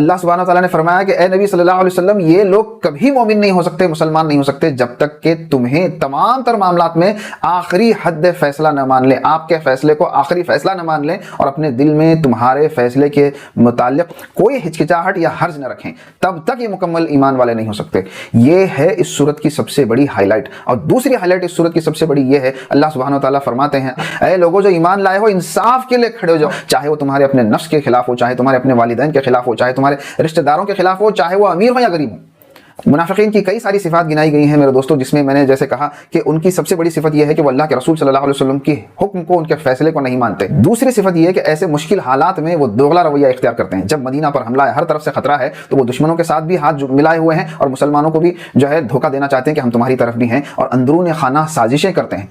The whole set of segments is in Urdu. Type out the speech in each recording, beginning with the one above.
اللہ سبحانہ وتعالی نے فرمایا کہ اے نبی صلی اللہ علیہ وسلم یہ لوگ کبھی مومن نہیں ہو سکتے, مسلمان نہیں ہو سکتے جب تک کہ تمہیں تمام تر معاملات میں آخری حد فیصلہ نہ مان لیں, آپ کے فیصلے کو آخری فیصلہ نہ مان لیں اور اپنے دل میں تمہارے فیصلے کے متعلق کوئی ہچکچاہٹ یا حرج نہ رکھیں, تب تک یہ مکمل ایمان والے نہیں ہو سکتے. یہ ہے اس سورت کی سب سے بڑی ہائی لائٹ. اور دوسری ہائی لائٹ اس سورت کی سب سے بڑی یہ ہے, اللہ سبحانہ وتعالیٰ فرماتے ہیں اے لوگوں جو ایمان لائے ہو انصاف کے لیے کھڑے ہو جاؤ, چاہے وہ تمہارے اپنے نفس کے خلاف ہو, چاہے تمہارے اپنے والدین کے خلاف ہو, چاہے تمہارے رشتہ داروں کے خلاف ہو, چاہے وہ امیر ہو یا غریب ہو. منافقین کی کئی ساری صفات گنائی گئی ہیں میرے دوستوں, جس میں نے جیسے کہا کہ ان کی سب سے بڑی صفت یہ ہے کہ وہ اللہ کے رسول صلی اللہ علیہ وسلم کے حکم کو, ان کے فیصلے کو نہیں مانتے. دوسری صفت یہ ہے کہ ایسے مشکل حالات میں وہ دوغلا رویہ اختیار کرتے ہیں. جب مدینہ پر حملہ ہے, ہر طرف سے خطرہ ہے, تو وہ دشمنوں کے ساتھ بھی ہاتھ ملائے ہوئے ہیں اور مسلمانوں کو بھی جو ہے دھوکہ دینا چاہتے ہیں کہ ہم تمہاری طرف بھی ہیں, اور اندرون خانہ سازشیں کرتے ہیں.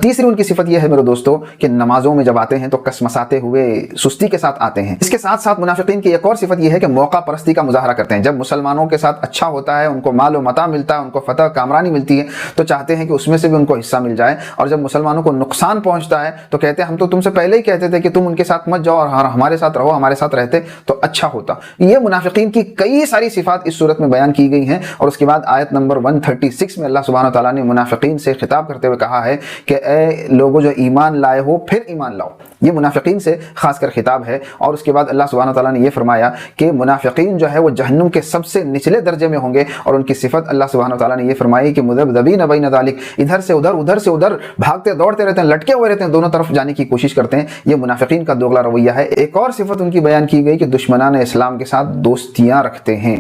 تیسری ان کی صفت یہ ہے میرے دوستوں کہ نمازوں میں جب آتے ہیں تو کسمساتے ہوئے سستی کے ساتھ آتے ہیں. اس کے ساتھ ساتھ منافقین کی ایک اور صفت یہ ہے کہ موقع پرستی کا مظاہرہ کرتے ہیں. جب مسلمانوں کے ساتھ اچھا ہوتا ہے, ان کو مال و متاع ملتا ہے, ان کو فتح کامرانی ملتی ہے, تو چاہتے ہیں کہ اس میں سے بھی ان کو حصہ مل جائے, اور جب مسلمانوں کو نقصان پہنچتا ہے تو کہتے ہیں ہم تو تم سے پہلے ہی کہتے تھے کہ تم ان کے ساتھ مت جاؤ اور ہمارے ساتھ رہو, ہمارے ساتھ رہتے تو اچھا ہوتا. یہ منافقین کی کئی ساری صفات اس صورت میں بیان کی گئی ہیں. اور اس کے بعد آیت نمبر 136 میں اللہ سبحانہ وتعالیٰ نے منافقین سے خطاب کرتے ہوئے کہا ہے کہ اے لوگوں جو ایمان لائے ہو پھر ایمان لاؤ. یہ منافقین سے خاص کر خطاب ہے. اور اس کے بعد اللہ سبحانہ وتعالیٰ نے یہ فرمایا کہ منافقین جو ہے وہ جہنم کے سب سے نچلے درجے میں ہوں گے, اور ان کی صفت اللہ سبحانہ وتعالیٰ نے یہ فرمائی کہ مذبذبین بین ذالک, ادھر سے ادھر ادھر سے ادھر بھاگتے دوڑتے رہتے ہیں, لٹکے ہوئے رہتے ہیں, دونوں طرف جانے کی کوشش کرتے ہیں. یہ منافقین کا دوغلا رویہ ہے. ایک اور صفت ان کی بیان کی گئی کہ دشمنان اسلام کے ساتھ دوستیاں رکھتے ہیں.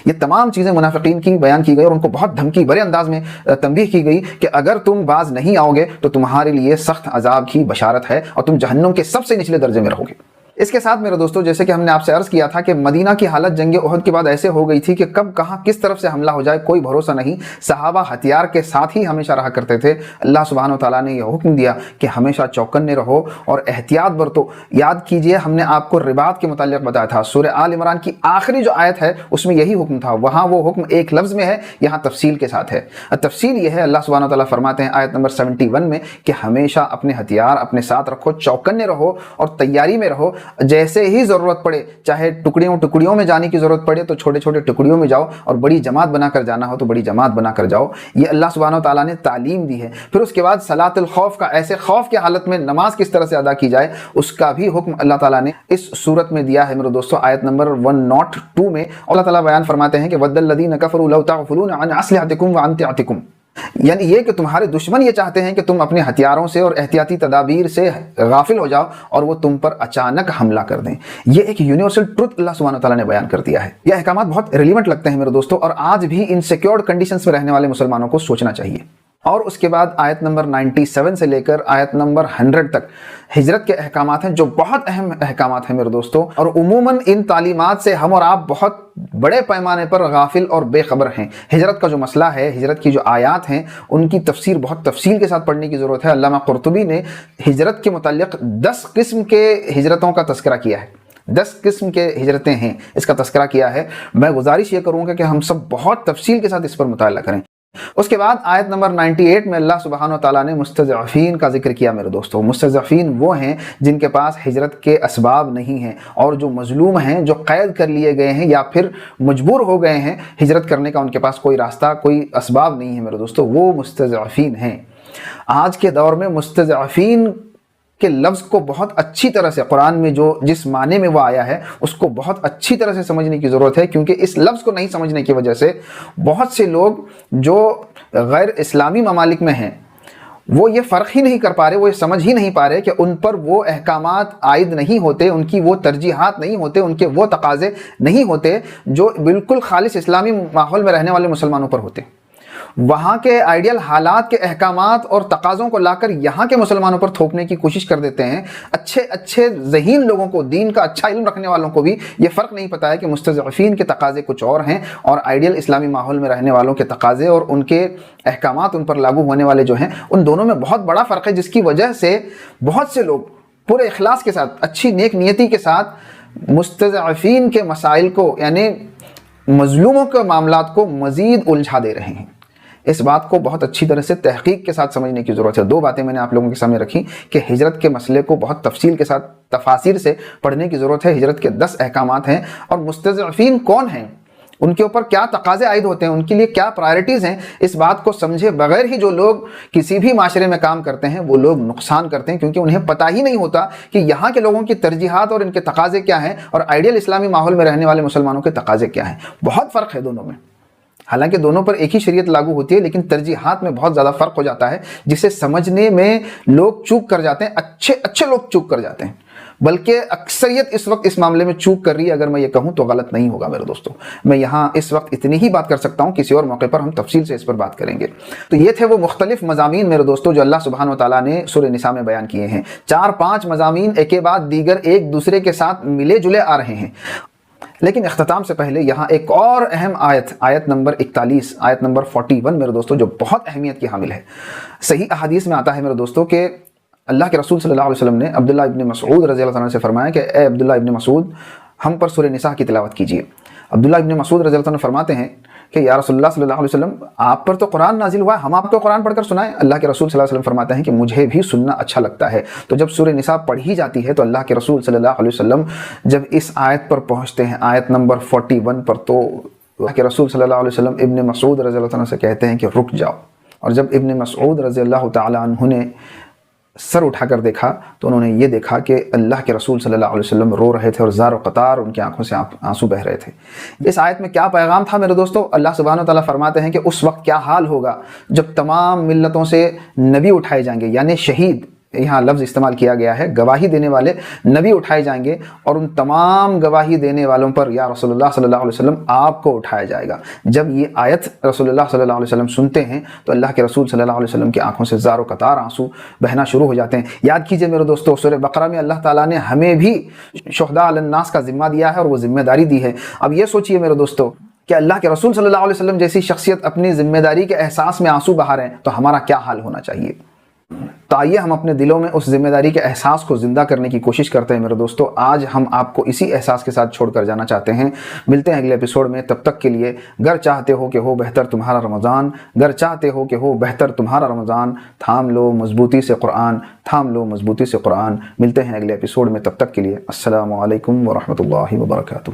یہ تمام چیزیں منافقین کی بیان کی گئی اور ان کو بہت دھمکی بھرے انداز میں تنبیہ کی گئی کہ اگر تم باز نہیں آؤ گے تو تمہارے لیے سخت عذاب کی بشارت ہے اور تم جہنم کے سب سے نچلے درجے میں رہو گے. اس کے ساتھ میرے دوستوں جیسے کہ ہم نے آپ سے عرض کیا تھا کہ مدینہ کی حالت جنگ احد کے بعد ایسے ہو گئی تھی کہ کب کہاں کس طرف سے حملہ ہو جائے کوئی بھروسہ نہیں. صحابہ ہتھیار کے ساتھ ہی ہمیشہ رہا کرتے تھے. اللہ سبحانہ وتعالیٰ نے یہ حکم دیا کہ ہمیشہ چوکنے رہو اور احتیاط برتو. یاد کیجئے ہم نے آپ کو رباط کے متعلق بتایا تھا, سورہ آل عمران کی آخری جو آیت ہے اس میں یہی حکم تھا. وہاں وہ حکم ایک لفظ میں ہے, یہاں تفصیل کے ساتھ ہے. تفصیل یہ ہے, اللہ سبحانہ وتعالیٰ فرماتے ہیں آیت نمبر 71 میں کہ ہمیشہ اپنے ہتھیار اپنے ساتھ رکھو, چوکنے رہو اور تیاری میں رہو. جیسے ہی ضرورت پڑے, چاہے ٹکڑیوں میں جانے کی ضرورت پڑے تو چھوٹے چھوٹے ٹکڑیوں میں جاؤ, اور بڑی جماعت بنا کر جانا ہو تو بڑی جماعت بنا کر جاؤ. یہ اللہ سبحانہ وتعالیٰ نے تعلیم دی ہے. پھر اس کے بعد صلاۃ الخوف کا, ایسے خوف کی حالت میں نماز کس طرح سے ادا کی جائے, اس کا بھی حکم اللہ تعالیٰ نے اس صورت میں دیا ہے میرے دوستو. آیت نمبر 102 میں اللہ تعالیٰ بیان فرماتے ہیں کہ وَدَّ الَّذِينَ كَفَرُوا لَوْ تَغْفُلُونَ عَنْ أَسْلِحَتِكُمْ وَأَمْتِعَتِكُمْ, یعنی یہ کہ تمہارے دشمن یہ چاہتے ہیں کہ تم اپنے ہتھیاروں سے اور احتیاطی تدابیر سے غافل ہو جاؤ اور وہ تم پر اچانک حملہ کر دیں. یہ ایک یونیورسل ٹروتھ اللہ سبحانہ وتعالیٰ نے بیان کر دیا ہے. یہ احکامات بہت ریلیونٹ لگتے ہیں میرے دوستو, اور آج بھی انسیکیورڈ کنڈیشنز میں رہنے والے مسلمانوں کو سوچنا چاہیے. اور اس کے بعد آیت نمبر 97 سے لے کر آیت نمبر 100 تک ہجرت کے احکامات ہیں جو بہت اہم احکامات ہیں میرے دوستوں. اور عموماً ان تعلیمات سے ہم اور آپ بہت بڑے پیمانے پر غافل اور بے خبر ہیں. ہجرت کا جو مسئلہ ہے, ہجرت کی جو آیات ہیں, ان کی تفسیر بہت تفصیل کے ساتھ پڑھنے کی ضرورت ہے. علامہ قرطبی نے ہجرت کے متعلق 10 قسم کے ہجرتوں کا تذکرہ کیا ہے. 10 قسم کے ہجرتیں ہیں, اس کا تذکرہ کیا ہے. میں گزارش یہ کروں گا کہ ہم سب بہت تفصیل کے ساتھ اس پر مطالعہ کریں. اس کے بعد آیت نمبر 98 میں اللہ سبحانہ وتعالیٰ نے مستضعفین کا ذکر کیا میرے دوستوں. مستضعفین وہ ہیں جن کے پاس ہجرت کے اسباب نہیں ہیں, اور جو مظلوم ہیں, جو قید کر لیے گئے ہیں یا پھر مجبور ہو گئے ہیں ہجرت کرنے کا, ان کے پاس کوئی راستہ کوئی اسباب نہیں ہے میرے دوستوں, وہ مستضعفین ہیں. آج کے دور میں مستضعفین کہ لفظ کو بہت اچھی طرح سے قرآن میں جس معنی میں وہ آیا ہے اس کو بہت اچھی طرح سے سمجھنے کی ضرورت ہے, کیونکہ اس لفظ کو نہیں سمجھنے کی وجہ سے بہت سے لوگ جو غیر اسلامی ممالک میں ہیں وہ یہ فرق ہی نہیں کر پا رہے, وہ یہ سمجھ ہی نہیں پا رہے کہ ان پر وہ احکامات عائد نہیں ہوتے, ان کی وہ ترجیحات نہیں ہوتے, ان کے وہ تقاضے نہیں ہوتے جو بالکل خالص اسلامی ماحول میں رہنے والے مسلمانوں پر ہوتے. وہاں کے آئیڈیل حالات کے احکامات اور تقاضوں کو لا کر یہاں کے مسلمانوں پر تھوپنے کی کوشش کر دیتے ہیں. اچھے ذہین لوگوں کو, دین کا اچھا علم رکھنے والوں کو بھی یہ فرق نہیں پتا ہے کہ مستضعفین کے تقاضے کچھ اور ہیں اور آئیڈیل اسلامی ماحول میں رہنے والوں کے تقاضے اور ان کے احکامات ان پر لاگو ہونے والے جو ہیں ان دونوں میں بہت بڑا فرق ہے, جس کی وجہ سے بہت سے لوگ پورے اخلاص کے ساتھ, اچھی نیک نیتی کے ساتھ مستضعفین کے مسائل کو یعنی مظلوموں کے معاملات کو مزید الجھا دے رہے ہیں. اس بات کو بہت اچھی طرح سے تحقیق کے ساتھ سمجھنے کی ضرورت ہے۔ دو باتیں میں نے آپ لوگوں کے سامنے رکھی کہ ہجرت کے مسئلے کو بہت تفصیل کے ساتھ تفاسیر سے پڑھنے کی ضرورت ہے۔ ہجرت کے 10 احکامات ہیں، اور مستضعفین کون ہیں، ان کے اوپر کیا تقاضے عائد ہوتے ہیں، ان کے لیے کیا پرائرٹیز ہیں، اس بات کو سمجھے بغیر ہی جو لوگ کسی بھی معاشرے میں کام کرتے ہیں وہ لوگ نقصان کرتے ہیں، کیونکہ انہیں پتہ ہی نہیں ہوتا کہ یہاں کے لوگوں کی ترجیحات اور ان کے تقاضے کیا ہیں، اور آئیڈیل اسلامی ماحول میں رہنے والے مسلمانوں کے تقاضے کیا ہیں۔ بہت فرق ہے دونوں میں، حالانکہ دونوں پر ایک ہی شریعت لاگو ہوتی ہے، لیکن ترجیحات میں بہت زیادہ فرق ہو جاتا ہے، جسے سمجھنے میں لوگ چوک کر جاتے ہیں، اچھے لوگ چوک کر جاتے ہیں، بلکہ اکثریت اس وقت اس معاملے میں چوک کر رہی ہے۔ اگر میں یہ کہوں تو غلط نہیں ہوگا میرے دوستوں، میں یہاں اس وقت اتنی ہی بات کر سکتا ہوں، کسی اور موقع پر ہم تفصیل سے اس پر بات کریں گے۔ تو یہ تھے وہ مختلف مضامین میرے دوستوں جو اللہ سبحانہ و تعالیٰ نے سورہ نساء میں بیان کیے ہیں۔ 4-5 مضامین ایک کے بعد دیگر ایک دوسرے کے ساتھ ملے جلے آ رہے ہیں، لیکن اختتام سے پہلے یہاں ایک اور اہم آیت نمبر 41، آیت نمبر 41 میرے دوستوں، جو بہت اہمیت کی حامل ہے۔ صحیح احادیث میں آتا ہے میرے دوستوں کہ اللہ کے رسول صلی اللہ علیہ وسلم نے عبداللہ ابن مسعود رضی اللہ عنہ سے فرمایا کہ اے عبداللہ ابن مسعود، ہم پر سورہ نساء کی تلاوت کیجیے۔ عبداللہ ابن مسعود رضی اللہ عنہ فرماتے ہیں کہ یا رسول اللہ صلی اللہ علیہ وسلم، آپ پر تو قرآن نازل ہوا ہے، ہم آپ کو قرآن پڑھ کر سنائیں؟ اللہ کے رسول صلی اللہ علیہ وسلم فرماتے ہیں کہ مجھے بھی سننا اچھا لگتا ہے۔ تو جب سورہ نساء پڑھی جاتی ہے تو اللہ کے رسول صلی اللہ علیہ وسلم جب اس آیت پر پہنچتے ہیں، آیت نمبر 41 پر، تو اللہ کے رسول صلی اللہ علیہ وسلم ابن مسعود رضی اللہ عنہ سے کہتے ہیں کہ رک جاؤ۔ اور جب ابن مسعود رضی اللہ تعالیٰ عنہ نے سر اٹھا کر دیکھا تو انہوں نے یہ دیکھا کہ اللہ کے رسول صلی اللہ علیہ وسلم رو رہے تھے، اور زار و قطار ان کی آنکھوں سے آنسو بہ رہے تھے۔ اس آیت میں کیا پیغام تھا میرے دوستو؟ اللہ سبحانہ وتعالیٰ فرماتے ہیں کہ اس وقت کیا حال ہوگا جب تمام ملتوں سے نبی اٹھائے جائیں گے، یعنی شہید، یہاں لفظ استعمال کیا گیا ہے، گواہی دینے والے نبی اٹھائے جائیں گے، اور ان تمام گواہی دینے والوں پر یا رسول اللہ صلی اللہ علیہ وسلم آپ کو اٹھایا جائے گا۔ جب یہ آیت رسول اللہ صلی اللہ علیہ وسلم سنتے ہیں تو اللہ کے رسول صلی اللہ علیہ وسلم کی آنکھوں سے زار و قطار آنسو بہنا شروع ہو جاتے ہیں۔ یاد کیجئے میرے دوستو، سورہ بقرہ میں اللہ تعالیٰ نے ہمیں بھی شہداء علی الناس کا ذمہ دیا ہے، اور وہ ذمہ داری دی ہے۔ اب یہ سوچئے میرے دوستو کہ اللہ کے رسول صلی اللہ علیہ وسلم جیسی شخصیت اپنی ذمہ داری کے احساس میں آنسو بہا رہے ہیں، تو ہمارا کیا حال ہونا چاہیے؟ تو آئیے ہم اپنے دلوں میں اس ذمہ داری کے احساس کو زندہ کرنے کی کوشش کرتے ہیں میرے دوستو۔ آج ہم آپ کو اسی احساس کے ساتھ چھوڑ کر جانا چاہتے ہیں۔ ملتے ہیں اگلے ایپیسوڈ میں، تب تک کے لیے گر چاہتے ہو کہ ہو بہتر تمہارا رمضان، گر چاہتے ہو کہ ہو بہتر تمہارا رمضان، تھام لو مضبوطی سے قرآن، تھام لو مضبوطی سے قرآن۔ ملتے ہیں اگلے ایپیسوڈ میں، تب تک کے لیے السلام علیکم ورحمۃ اللہ وبرکاتہ۔